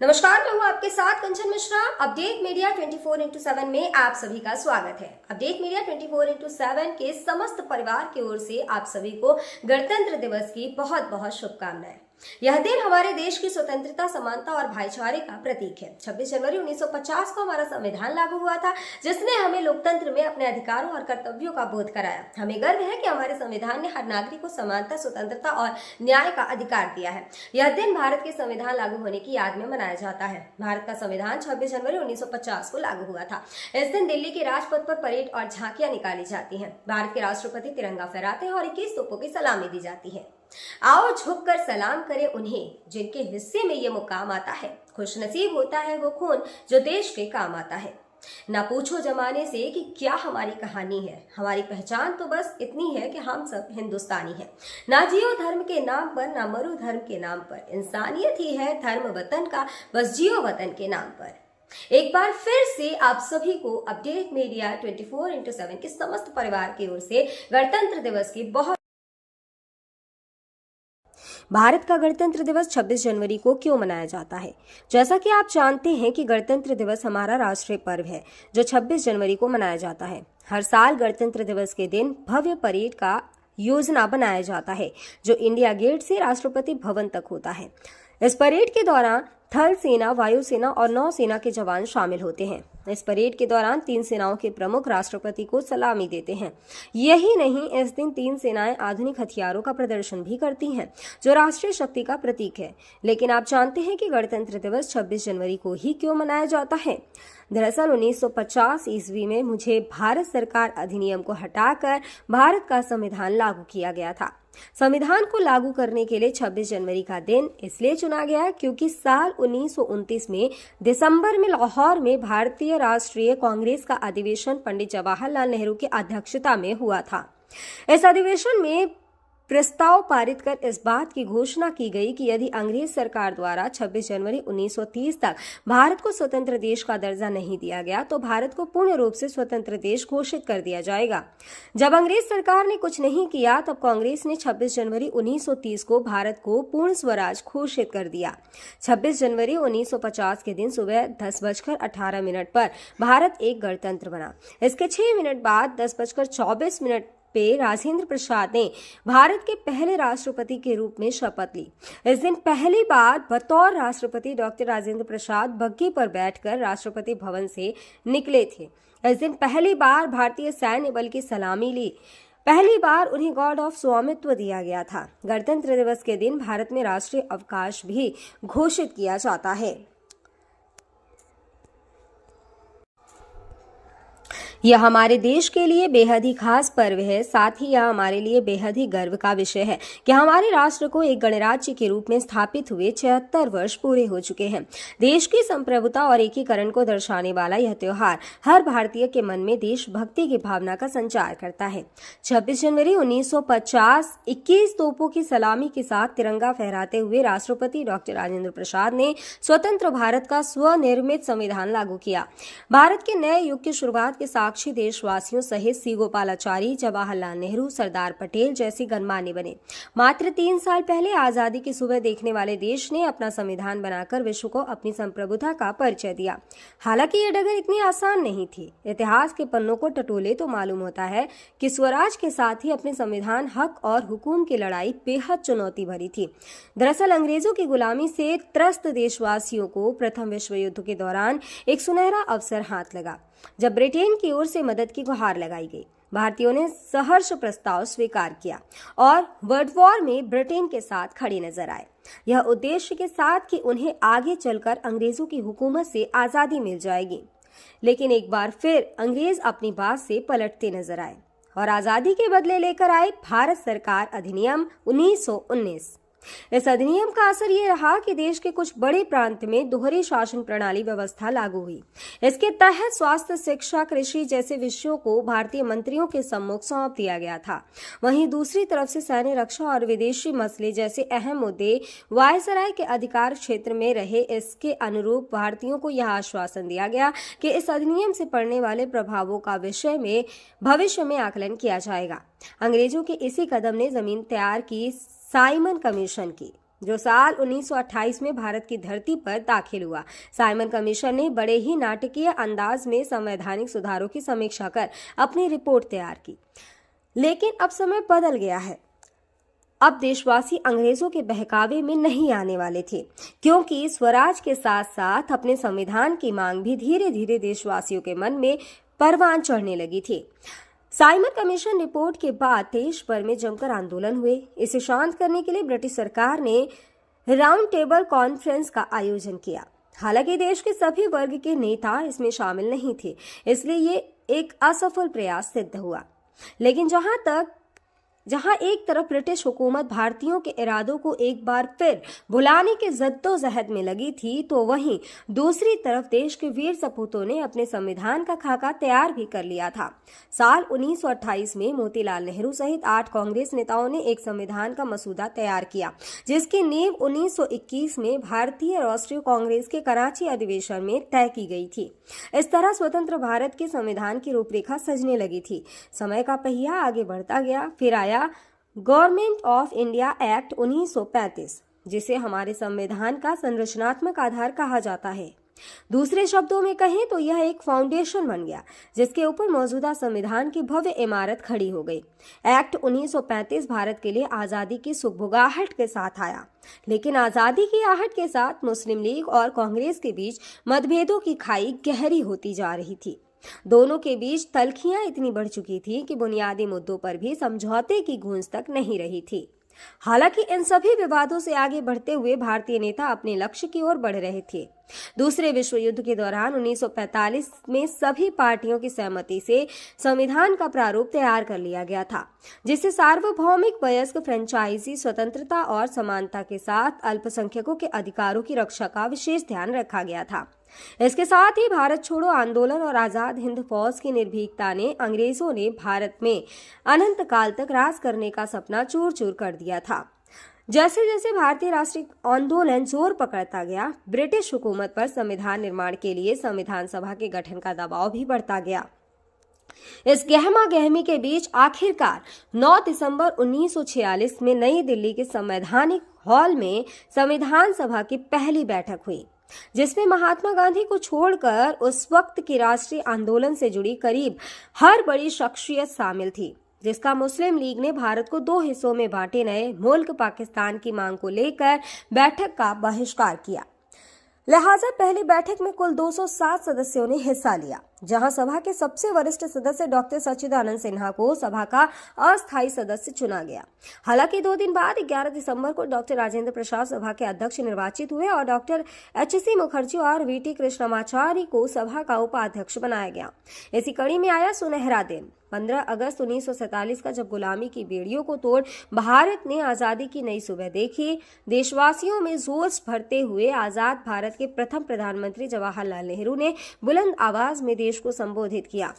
नमस्कार, मैं हूं आपके साथ कंचन मिश्रा। अपडेट मीडिया 24x7 में आप सभी का स्वागत है। अपडेट मीडिया 24x7 के समस्त परिवार की ओर से आप सभी को गणतंत्र दिवस की बहुत बहुत शुभकामनाएं। यह दिन हमारे देश की स्वतंत्रता, समानता और भाईचारे का प्रतीक है। 26 जनवरी 1950 को हमारा संविधान लागू हुआ था, जिसने हमें लोकतंत्र में अपने अधिकारों और कर्तव्यों का बोध कराया। हमें गर्व है कि हमारे संविधान ने हर नागरिक को समानता, स्वतंत्रता और न्याय का अधिकार दिया है। यह दिन भारत के संविधान लागू होने की याद में मनाया जाता है। भारत का संविधान 26 जनवरी 1950 को लागू हुआ था। इस दिन दिल्ली के राजपथ पर परेड और झांकियां निकाली जाती हैं। भारत के राष्ट्रपति तिरंगा फहराते हैं और 21 तोपों की सलामी दी जाती है। आओ झुककर सलाम करें उन्हें जिनके हिस्से में ये मुकाम आता है। खुशनसीब होता है वो खून जो देश के काम आता है। ना पूछो जमाने से कि क्या हमारी कहानी है, हमारी पहचान तो बस इतनी है कि हम सब हिंदुस्तानी हैं। ना जियो धर्म के नाम पर, ना मरो धर्म के नाम पर, इंसानियत ही है धर्म वतन का, बस जियो वतन के नाम पर। एक बार फिर से आप सभी को अपडेट मीडिया 24x7 के समस्त परिवार की ओर से गणतंत्र दिवस की बहुत। भारत का गणतंत्र दिवस 26 जनवरी को क्यों मनाया जाता है? जैसा कि आप जानते हैं कि गणतंत्र दिवस हमारा राष्ट्रीय पर्व है जो 26 जनवरी को मनाया जाता है। हर साल गणतंत्र दिवस के दिन भव्य परेड का योजना बनाया जाता है जो इंडिया गेट से राष्ट्रपति भवन तक होता है। इस परेड के दौरान थल सेना, वायुसेना और नौसेना के जवान शामिल होते हैं। इस परेड के दौरान तीन सेनाओं के प्रमुख राष्ट्रपति को सलामी देते हैं। यही नहीं, इस दिन तीन सेनाएं आधुनिक हथियारों का प्रदर्शन भी करती हैं जो राष्ट्रीय शक्ति का प्रतीक है। लेकिन आप जानते हैं कि गणतंत्र दिवस 26 जनवरी को ही क्यों मनाया जाता है? दरअसल 1950 ईस्वी में मुझे भारत सरकार अधिनियम को हटाकर भारत का संविधान लागू किया गया था। संविधान को लागू करने के लिए 26 जनवरी का दिन इसलिए चुना गया क्योंकि साल 1929 में दिसंबर में लाहौर में भारतीय राष्ट्रीय कांग्रेस का अधिवेशन पंडित जवाहरलाल नेहरू की अध्यक्षता में हुआ था। इस अधिवेशन में प्रस्ताव पारित कर इस बात की घोषणा की गई कि यदि अंग्रेज सरकार द्वारा 26 जनवरी 1930 तक भारत को स्वतंत्र देश का दर्जा नहीं दिया गया तो भारत को पूर्ण रूप से स्वतंत्र देश घोषित कर दिया जाएगा। जब अंग्रेज सरकार ने कुछ नहीं किया तब कांग्रेस ने 26 जनवरी 1930 को भारत को पूर्ण स्वराज घोषित कर दिया। 26 जनवरी 1950 के दिन सुबह 10:18 पर भारत एक गणतंत्र बना। इसके 6 मिनट बाद 10:24 पे राजेंद्र प्रसाद ने भारत के पहले राष्ट्रपति के रूप में शपथ ली। इस दिन पहली बार बतौर राष्ट्रपति डॉक्टर राजेंद्र प्रसाद बग्घी पर बैठकर राष्ट्रपति भवन से निकले थे। इस दिन पहली बार भारतीय सैन्य बल की सलामी ली। पहली बार उन्हें गॉर्ड ऑफ स्वामित्व दिया गया था। गणतंत्र दिवस के दिन भारत में राष्ट्रीय अवकाश भी घोषित किया जाता है। यह हमारे देश के लिए बेहद ही खास पर्व है। साथ ही यह हमारे लिए बेहद ही गर्व का विषय है कि हमारे राष्ट्र को एक गणराज्य के रूप में स्थापित हुए 76 वर्ष पूरे हो चुके हैं। देश की संप्रभुता और एकीकरण को दर्शाने वाला यह त्योहार हर भारतीय के मन में देशभक्ति की भावना का संचार करता है। 26 जनवरी 1950 21 तोपों की सलामी के साथ तिरंगा फहराते हुए राष्ट्रपति डॉक्टर राजेंद्र प्रसाद ने स्वतंत्र भारत का स्वनिर्मित संविधान लागू किया। भारत के नए युग की शुरुआत के साक्षी देशवासियों सहित सी गोपालाचारी, जवाहरलाल नेहरू, सरदार पटेल जैसे गणमान्य बने। मात्र 3 साल पहले आजादी की सुबह देखने वाले देश ने अपना संविधान बनाकर विश्व को अपनी संप्रभुता का परिचय दिया। हालांकि ये डगर इतनी आसान नहीं थी। इतिहास के पन्नों को टटोले तो मालूम होता है कि स्वराज के साथ ही अपने संविधान, हक और हुकूम की लड़ाई बेहद चुनौती भरी थी। दरअसल अंग्रेजों की गुलामी से त्रस्त देशवासियों को प्रथम विश्व युद्ध के दौरान एक सुनहरा अवसर हाथ लगा जब ब्रिटेन की ओर से मदद की गुहार लगाई गई। भारतीयों ने सहर्ष प्रस्ताव स्वीकार किया और वर्ल्ड वॉर में ब्रिटेन के साथ खड़े नजर आए। यह उद्देश्य के साथ कि उन्हें आगे चलकर अंग्रेजों की हुकूमत से आजादी मिल जाएगी। लेकिन एक बार फिर अंग्रेज अपनी बात से पलटते नजर आए और आजादी के बदले लेकर आए भारत सरकार अधिनियम 1919। इस अधिनियम का असर ये रहा कि देश के कुछ बड़े प्रांत में दोहरी शासन प्रणाली व्यवस्था लागू हुई। इसके तहत स्वास्थ्य, शिक्षा, कृषि जैसे विषयों को भारतीय मंत्रियों के सम्मुख सौंप दिया गया था। वहीं दूसरी तरफ से सैन्य, रक्षा और विदेशी मसले जैसे अहम मुद्दे वायसराय के अधिकार क्षेत्र में रहे। इसके अनुरूप भारतीयों को यह आश्वासन दिया गया कि इस अधिनियम से पड़ने वाले प्रभावों का विषय में भविष्य में आकलन किया जाएगा। अंग्रेजों के इसी कदम ने जमीन तैयार की साइमन कमीशन की। जो साल 1928 में भारत की धरती पर दाखिल हुआ। साइमन कमीशन ने बड़े ही नाटकीय अंदाज में संवैधानिक सुधारों की समीक्षा कर अपनी रिपोर्ट तैयार की। लेकिन अब समय बदल गया है। अब देशवासी अंग्रेजों के बहकावे में नहीं आने वाले थे, क्योंकि स्वराज के साथ साथ अपने संविधान की मांग भी धीरे धीरे देशवासियों के मन में परवान चढ़ने लगी थी। साइमन कमीशन रिपोर्ट के बाद देश भर में जमकर आंदोलन हुए। इसे शांत करने के लिए ब्रिटिश सरकार ने राउंड टेबल कॉन्फ्रेंस का आयोजन किया। हालांकि देश के सभी वर्ग के नेता इसमें शामिल नहीं थे, इसलिए ये एक असफल प्रयास सिद्ध हुआ। लेकिन जहां एक तरफ ब्रिटिश हुकूमत भारतीयों के इरादों को एक बार फिर भुलाने के जद्दोजहद में लगी थी, तो वहीं दूसरी तरफ देश के वीर सपूतों ने अपने संविधान का खाका तैयार भी कर लिया था। साल 1928 में मोतीलाल नेहरू सहित 8 कांग्रेस नेताओं ने एक संविधान का मसूदा तैयार किया, जिसकी नींव 1921 में भारतीय राष्ट्रीय कांग्रेस के कराची अधिवेशन में तय की गई थी। इस तरह स्वतंत्र भारत के संविधान की रूपरेखा सजने लगी थी। समय का पहिया आगे बढ़ता गया। फिर आया गवर्नमेंट ऑफ इंडिया एक्ट 1935, जिसे हमारे संविधान का संरचनात्मक आधार कहा जाता है। दूसरे शब्दों में कहें तो यह एक फाउंडेशन बन गया, जिसके ऊपर मौजूदा संविधान की भव्य इमारत खड़ी हो गई। एक्ट 1935 भारत के लिए आजादी की सुगबुगाहट के साथ आया, लेकिन आजादी की आहट के साथ मुस्लिम लीग और कांग्रेस के बीच मतभेदों की खाई गहरी होती जा रही थी। दोनों के बीच तल्खियां इतनी बढ़ चुकी थी कि बुनियादी मुद्दों पर भी समझौते की गूंज तक नहीं रही थी। हालांकि इन सभी विवादों से आगे बढ़ते हुए भारतीय नेता अपने लक्ष्य की ओर बढ़ रहे थे। दूसरे विश्व युद्ध के दौरान 1945 में सभी पार्टियों की सहमति से संविधान का प्रारूप तैयार कर लिया गया था, जिसे सार्वभौमिक वयस्क फ्रेंचाइजी स्वतंत्रता और समानता के साथ अल्पसंख्यकों के अधिकारों की रक्षा का विशेष ध्यान रखा गया था। इसके साथ ही भारत छोड़ो आंदोलन और आजाद हिंद फौज की निर्भीकता ने अंग्रेजों ने भारत में अनंत काल तक राज करने का सपना चूर चूर कर दिया था। जैसे जैसे भारतीय राष्ट्रीय आंदोलन जोर पकड़ता गया, ब्रिटिश हुकूमत पर संविधान निर्माण के लिए संविधान सभा के गठन का दबाव भी बढ़ता गया। इस गहमा गहमी के बीच आखिरकार 9 दिसंबर 1946 में नई दिल्ली के संवैधानिक हॉल में संविधान सभा की पहली बैठक हुई, जिसमें महात्मा गांधी को छोड़कर उस वक्त के राष्ट्रीय आंदोलन से जुड़ी करीब हर बड़ी शख्सियत शामिल थी, जिसका मुस्लिम लीग ने भारत को 2 हिस्सों में बांटे नए मुल्क पाकिस्तान की मांग को लेकर बैठक का बहिष्कार किया। लिहाजा पहली बैठक में कुल 207 सदस्यों ने हिस्सा लिया, जहां सभा के सबसे वरिष्ठ सदस्य डॉक्टर सच्चिदानंद सिन्हा को सभा का अस्थायी सदस्य चुना गया। हालांकि 2 दिन बाद 11 दिसंबर को डॉक्टर राजेंद्र प्रसाद सभा के अध्यक्ष निर्वाचित हुए और डॉक्टर एच.सी. मुखर्जी और वी.टी. कृष्णमाचारी को सभा का उपाध्यक्ष बनाया गया। इसी कड़ी में आया सुनहरा दिन 15 अगस्त 1947 का, जब गुलामी की बेड़ियों को तोड़ भारत ने आजादी की नई सुबह देखी। देशवासियों में जोश भरते हुए आजाद भारत के प्रथम प्रधानमंत्री जवाहरलाल नेहरू ने बुलंद आवाज में देश को संबोधित किया।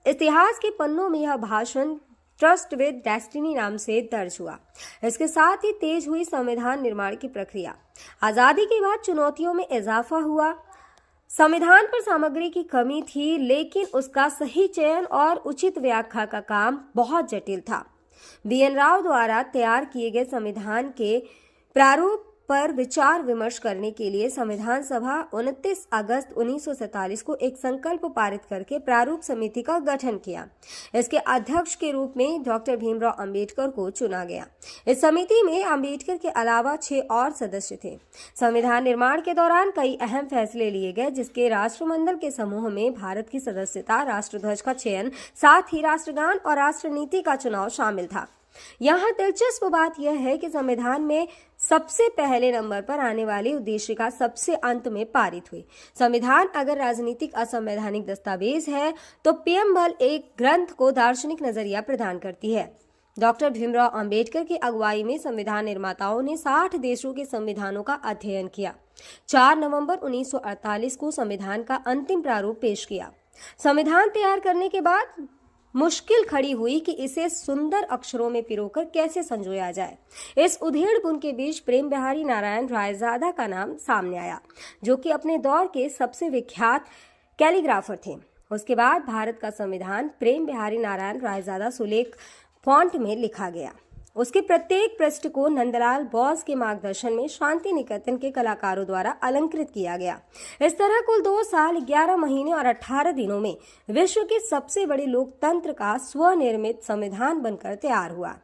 इतिहास के पन्नों में यह भाषण ट्रस्ट विद डेस्टिनी नाम से दर्ज हुआ। इसके साथ ही तेज हुई संविधान निर्माण की प्रक्रिया। आजादी के बाद चुनौतियों में इजाफा हुआ। संविधान पर सामग्री की कमी थी, लेकिन उसका सही चयन और उचित व्याख्या का काम बहुत जटिल था। बी.एन. राव द्वारा तैयार किए गए संविधान के प्रारूप पर विचार विमर्श करने के लिए संविधान सभा 29 अगस्त 1947 को एक संकल्प पारित करके प्रारूप समिति का गठन किया। इसके अध्यक्ष के रूप में डॉक्टर भीमराव अंबेडकर को चुना गया। इस समिति में अंबेडकर के अलावा 6 और सदस्य थे। संविधान निर्माण के दौरान कई अहम फैसले लिए गए, जिसके राष्ट्रमंडल के समूह में भारत की सदस्यता, राष्ट्रध्वज का चयन, साथ ही राष्ट्रगान और राष्ट्रनीति का चुनाव शामिल था। यहाँ दिलचस्प बात यह है कि संविधान में सबसे पहले नंबर पर आने वाली उद्देशिका सबसे अंत में पारित हुई। संविधान अगर राजनीतिक असंवैधानिक दस्तावेज है, तो पीएमएल एक ग्रंथ को दार्शनिक नजरिया प्रदान करती है। डॉक्टर भीमराव अंबेडकर की अगुवाई में संविधान निर्माताओं ने 60 देशों के संविधानों का अध्ययन किया। 4 नवंबर 1948 को संविधान का अंतिम प्रारूप पेश किया। संविधान तैयार करने के बाद मुश्किल खड़ी हुई कि इसे सुंदर अक्षरों में पिरोकर कैसे संजोया जाए। इस उधेड़-बुन के बीच प्रेम बिहारी नारायण रायजादा का नाम सामने आया, जो कि अपने दौर के सबसे विख्यात कैलीग्राफर थे। उसके बाद भारत का संविधान प्रेम बिहारी नारायण रायजादा सुलेख फॉन्ट में लिखा गया। उसके प्रत्येक पृष्ठ को नंदलाल बोस के मार्गदर्शन में शांति निकेतन के कलाकारों द्वारा अलंकृत किया गया। इस तरह कुल 2 साल 11 महीने और 18 दिनों में विश्व के सबसे बड़े लोकतंत्र का स्वनिर्मित संविधान बनकर तैयार हुआ।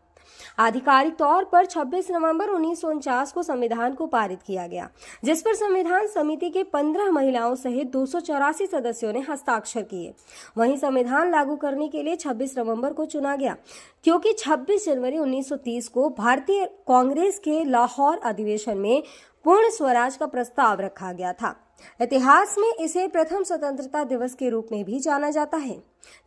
आधिकारिक तौर पर 26 नवंबर 1949 को संविधान को पारित किया गया, जिस पर संविधान समिति के 15 महिलाओं सहित 284 सदस्यों ने हस्ताक्षर किए। वहीं संविधान लागू करने के लिए 26 नवंबर को चुना गया, क्योंकि 26 जनवरी 1930 को भारतीय कांग्रेस के लाहौर अधिवेशन में पूर्ण स्वराज का प्रस्ताव रखा गया था। इतिहास में इसे प्रथम स्वतंत्रता दिवस के रूप में भी जाना जाता है।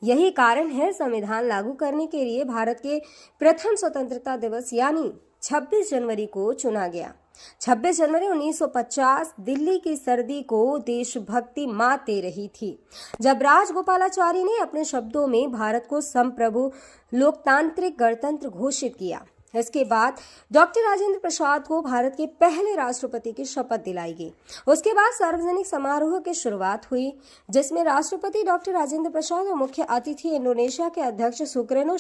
यही कारण है संविधान लागू करने के लिए भारत के प्रथम स्वतंत्रता दिवस यानी 26 जनवरी को चुना गया। 26 जनवरी 1950 दिल्ली की सर्दी को देशभक्ति मात दे रही थी, जब राजगोपालाचारी ने अपने शब्दों में भारत को संप्रभु लोकतांत्रिक गणतंत्र घोषित किया। इसके बाद डॉक्टर राजेंद्र प्रसाद को भारत के पहले राष्ट्रपति की शपथ दिलाई गई। उसके बाद सार्वजनिक समारोह की शुरुआत हुई, जिसमें राष्ट्रपति डॉक्टर राजेंद्र प्रसाद और मुख्य अतिथि इंडोनेशिया के अध्यक्ष सुकर्नो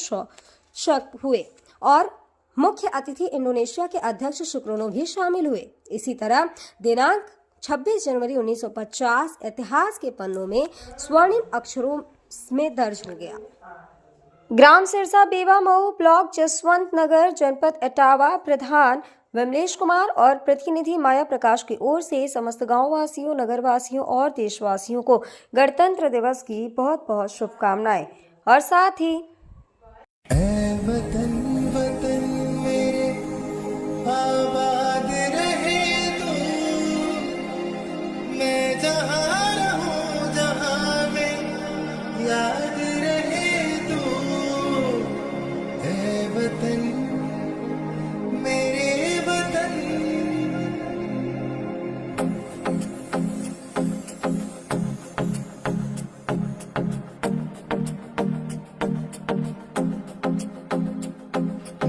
हुए और मुख्य अतिथि इंडोनेशिया के अध्यक्ष सुकर्नो भी शामिल हुए। इसी तरह दिनांक 26 जनवरी 1950 इतिहास के पन्नों में स्वर्णिम अक्षरों में दर्ज हो गया। ग्राम सिरसा बेवा मऊ ब्लॉक जसवंत नगर जनपद इटावा प्रधान विमलेश कुमार और प्रतिनिधि माया प्रकाश की ओर से समस्त गांव वासियों, नगर वासियों और देशवासियों को गणतंत्र दिवस की बहुत बहुत शुभकामनाएं। और साथ ही वतन वतन मेरे आबाद रहे तू, मैं जहाँ रहूं जहाँ में याद रहे तू, ऐ वतन मेरे वतन।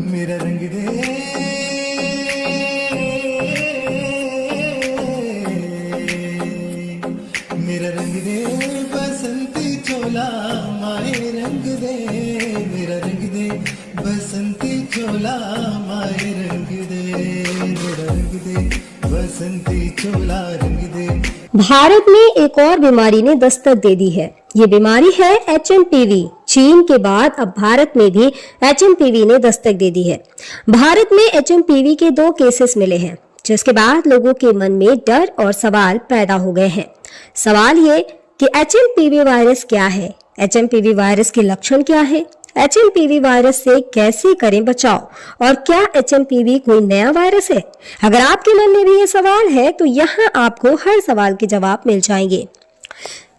मेरा रंग दे मेरा रंग दे बसंती चोला माए रंग दे, मेरा रंग दे बसंती चोला माए रंग दे, मेरा रंग दे बसंती चोला रंग दे। भारत में एक और बीमारी ने दस्तक दे दी है। ये बीमारी है HMPV। चीन के बाद अब भारत में भी HMPV ने दस्तक दे दी है। भारत में HMPV के 2 केसेस मिले हैं, जिसके बाद लोगों के मन में डर और सवाल पैदा हो गए हैं। सवाल ये कि HMPV वायरस क्या है, HMPV वायरस के लक्षण क्या है, HMPV वायरस से कैसे करें बचाव और क्या HMPV कोई नया वायरस है। अगर आपके मन में भी ये सवाल है तो यहाँ आपको हर सवाल के जवाब मिल जाएंगे।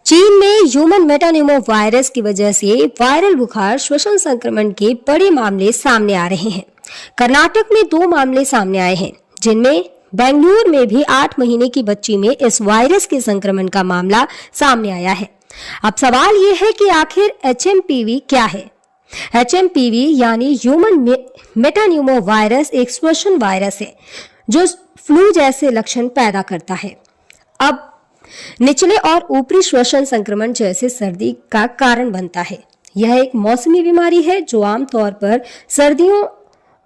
चीन में ह्यूमन मेटान्यूमो वायरस की वजह से वायरल बुखार श्वसन संक्रमण के बड़े मामले सामने आ रहे हैं। कर्नाटक में 2 मामले सामने आए हैं, जिनमें बेंगलुरु में भी 8 महीने की बच्ची में इस वायरस के संक्रमण का मामला सामने आया है। अब सवाल ये है कि आखिर HMPV क्या है। HMPV यानी ह्यूमन मेटान्यूमो वायरस एक श्वसन वायरस है जो फ्लू जैसे लक्षण पैदा करता है। अब निचले और ऊपरी श्वसन संक्रमण जैसे सर्दी का कारण बनता है। यह एक मौसमी बीमारी है जो आमतौर पर सर्दियों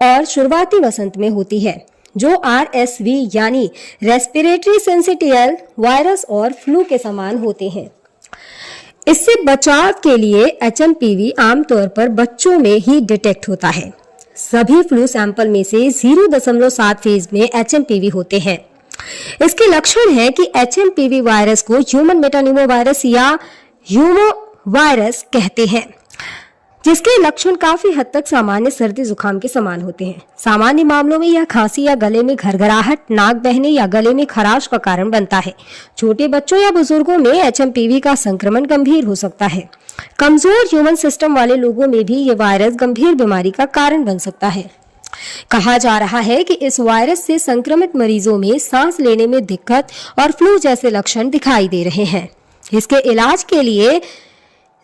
और शुरुआती वसंत में होती है, जो RSV यानी रेस्पिरेटरी सिंसिटियल वायरस और फ्लू के समान होते हैं। इससे बचाव के लिए HMPV आमतौर पर बच्चों में ही डिटेक्ट होता है। सभी फ्लू सैंपल में से 0.7% में HMPV होते हैं। इसके लक्षण है कि HMPV वायरस को ह्यूमन मेटान्यूमो वायरस या ह्यूमो वायरस कहते हैं, जिसके लक्षण काफी हद तक सामान्य सर्दी जुकाम के समान होते हैं। सामान्य मामलों में यह खांसी या गले में घरघराहट, नाक बहने या गले में खराश का कारण बनता है। छोटे बच्चों या बुजुर्गों में HMPV का संक्रमण गंभीर हो सकता है। कमजोर ह्यूमन सिस्टम वाले लोगों में भी ये वायरस गंभीर बीमारी का कारण बन सकता है। कहा जा रहा है कि इस वायरस से संक्रमित मरीजों में सांस लेने में दिक्कत और फ्लू जैसे लक्षण दिखाई दे रहे हैं। इसके इलाज के लिए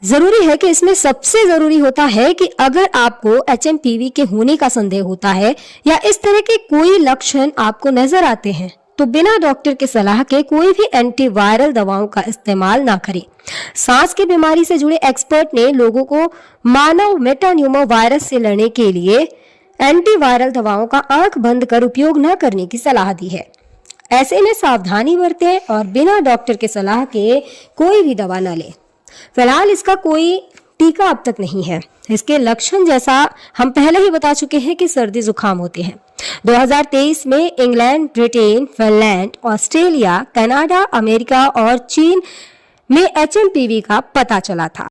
जरूरी है कि इसमें सबसे जरूरी होता है कि अगर आपको HMPV के होने का संदेह होता है या इस तरह के कोई लक्षण आपको नजर आते हैं तो बिना डॉक्टर के सलाह के कोई भी एंटीवायरल दवाओं का इस्तेमाल ना करें। सांस की बीमारी से जुड़े एक्सपर्ट ने लोगों को मानव मेटान्यूमो वायरस से लड़ने के लिए एंटीवायरल दवाओं का आंख बंद कर उपयोग न करने की सलाह दी है। ऐसे में सावधानी बरतें और बिना डॉक्टर के सलाह के कोई भी दवा न लें। फिलहाल इसका कोई टीका अब तक नहीं है। इसके लक्षण जैसा हम पहले ही बता चुके हैं कि सर्दी जुकाम होते हैं। 2023 में England, Britain, Finland, Australia, Canada, America और चीन में HMPV का पता चला था।